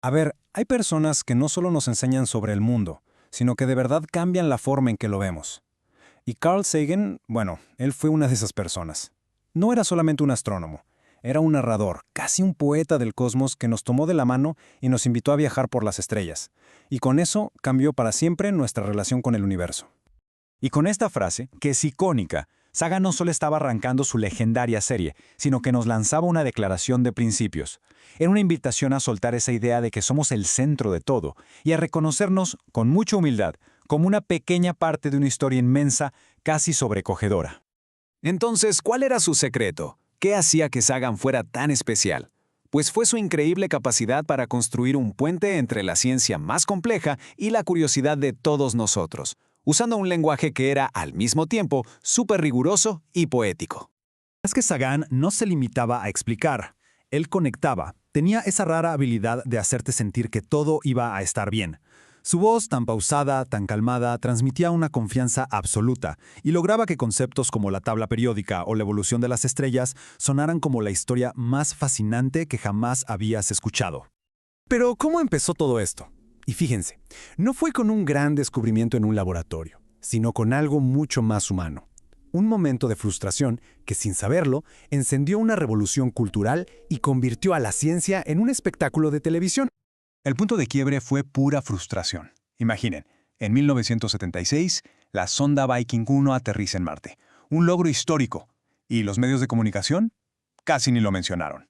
A ver, hay personas que no solo nos enseñan sobre el mundo, sino que de verdad cambian la forma en que lo vemos. Y Carl Sagan, bueno, él fue una de esas personas. No era solamente un astrónomo, era un narrador, casi un poeta del cosmos que nos tomó de la mano y nos invitó a viajar por las estrellas. Y con eso cambió para siempre nuestra relación con el universo. Y con esta frase, que es icónica, Sagan no solo estaba arrancando su legendaria serie, sino que nos lanzaba una declaración de principios. Era una invitación a soltar esa idea de que somos el centro de todo y a reconocernos, con mucha humildad, como una pequeña parte de una historia inmensa, casi sobrecogedora. Entonces, ¿cuál era su secreto? ¿Qué hacía que Sagan fuera tan especial? Pues fue su increíble capacidad para construir un puente entre la ciencia más compleja y la curiosidad de todos nosotros, usando un lenguaje que era, al mismo tiempo, súper riguroso y poético. Es que Sagan no se limitaba a explicar, él conectaba, tenía esa rara habilidad de hacerte sentir que todo iba a estar bien. Su voz, tan pausada, tan calmada, transmitía una confianza absoluta y lograba que conceptos como la tabla periódica o la evolución de las estrellas sonaran como la historia más fascinante que jamás habías escuchado. Pero, ¿cómo empezó todo esto? Y fíjense, no fue con un gran descubrimiento en un laboratorio, sino con algo mucho más humano. Un momento de frustración que, sin saberlo, encendió una revolución cultural y convirtió a la ciencia en un espectáculo de televisión. El punto de quiebre fue pura frustración. Imaginen, en 1976, la sonda Viking 1 aterriza en Marte. Un logro histórico. ¿Y los medios de comunicación? Casi ni lo mencionaron.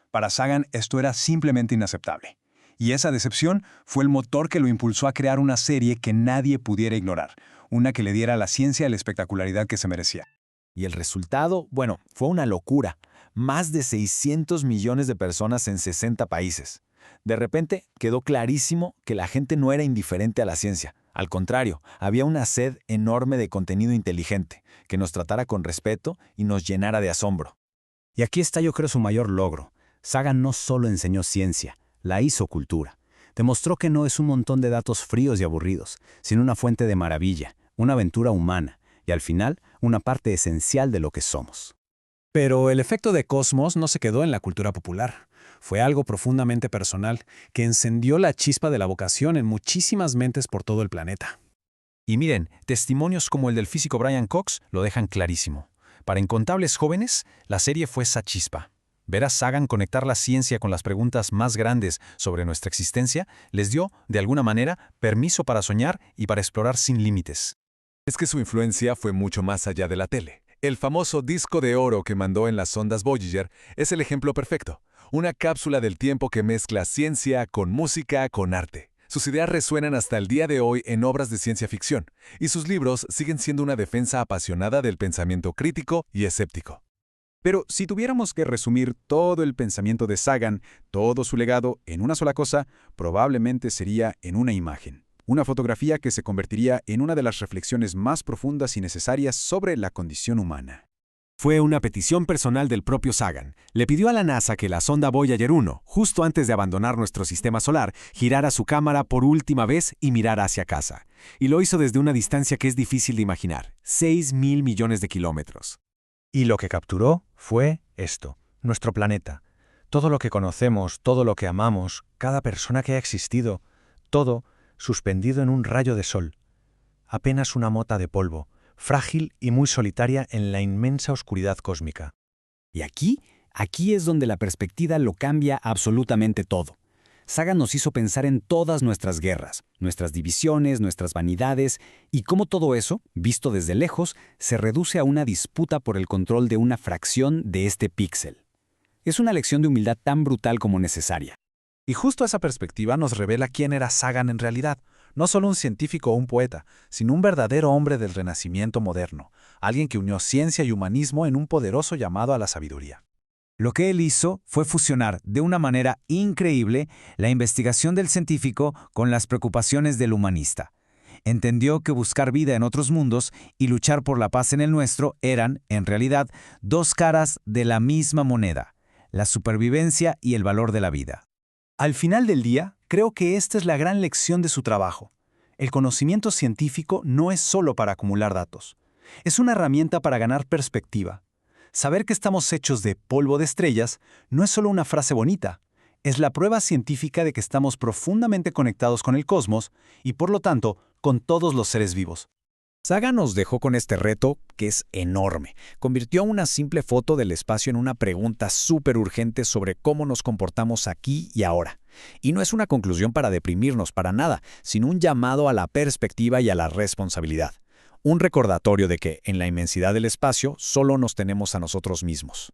Para Sagan esto era simplemente inaceptable. Y esa decepción fue el motor que lo impulsó a crear una serie que nadie pudiera ignorar, una que le diera a la ciencia la espectacularidad que se merecía. Y el resultado, bueno, fue una locura. Más de 600 millones de personas en 60 países. De repente quedó clarísimo que la gente no era indiferente a la ciencia. Al contrario, había una sed enorme de contenido inteligente, que nos tratara con respeto y nos llenara de asombro. Y aquí está, yo creo, su mayor logro. Sagan no solo enseñó ciencia, la hizo cultura. Demostró que no es un montón de datos fríos y aburridos, sino una fuente de maravilla, una aventura humana, y al final, una parte esencial de lo que somos. Pero el efecto de Cosmos no se quedó en la cultura popular. Fue algo profundamente personal, que encendió la chispa de la vocación en muchísimas mentes por todo el planeta. Y miren, testimonios como el del físico Brian Cox lo dejan clarísimo. Para incontables jóvenes, la serie fue esa chispa. Ver a Sagan conectar la ciencia con las preguntas más grandes sobre nuestra existencia les dio, de alguna manera, permiso para soñar y para explorar sin límites. Es que su influencia fue mucho más allá de la tele. El famoso disco de oro que mandó en las sondas Voyager es el ejemplo perfecto. Una cápsula del tiempo que mezcla ciencia con música, con arte. Sus ideas resuenan hasta el día de hoy en obras de ciencia ficción, y sus libros siguen siendo una defensa apasionada del pensamiento crítico y escéptico. Pero si tuviéramos que resumir todo el pensamiento de Sagan, todo su legado, en una sola cosa, probablemente sería en una imagen. Una fotografía que se convertiría en una de las reflexiones más profundas y necesarias sobre la condición humana. Fue una petición personal del propio Sagan. Le pidió a la NASA que la sonda Voyager 1, justo antes de abandonar nuestro sistema solar, girara su cámara por última vez y mirara hacia casa. Y lo hizo desde una distancia que es difícil de imaginar, 6.000 millones de kilómetros. Y lo que capturó fue esto, nuestro planeta. Todo lo que conocemos, todo lo que amamos, cada persona que ha existido, todo suspendido en un rayo de sol. Apenas una mota de polvo, frágil y muy solitaria en la inmensa oscuridad cósmica. Y aquí es donde la perspectiva lo cambia absolutamente todo. Sagan nos hizo pensar en todas nuestras guerras, nuestras divisiones, nuestras vanidades, y cómo todo eso, visto desde lejos, se reduce a una disputa por el control de una fracción de este píxel. Es una lección de humildad tan brutal como necesaria. Y justo esa perspectiva nos revela quién era Sagan en realidad. No solo un científico o un poeta, sino un verdadero hombre del Renacimiento moderno, alguien que unió ciencia y humanismo en un poderoso llamado a la sabiduría. Lo que él hizo fue fusionar de una manera increíble la investigación del científico con las preocupaciones del humanista. Entendió que buscar vida en otros mundos y luchar por la paz en el nuestro eran, en realidad, dos caras de la misma moneda, la supervivencia y el valor de la vida. Al final del día, creo que esta es la gran lección de su trabajo. El conocimiento científico no es solo para acumular datos. Es una herramienta para ganar perspectiva. Saber que estamos hechos de polvo de estrellas no es solo una frase bonita, Es la prueba científica de que estamos profundamente conectados con el cosmos y, por lo tanto, con todos los seres vivos. Sagan nos dejó con este reto que es enorme. Convirtió una simple foto del espacio en una pregunta súper urgente sobre cómo nos comportamos aquí y ahora. Y no es una conclusión para deprimirnos para nada, sino un llamado a la perspectiva y a la responsabilidad. Un recordatorio de que, en la inmensidad del espacio, solo nos tenemos a nosotros mismos.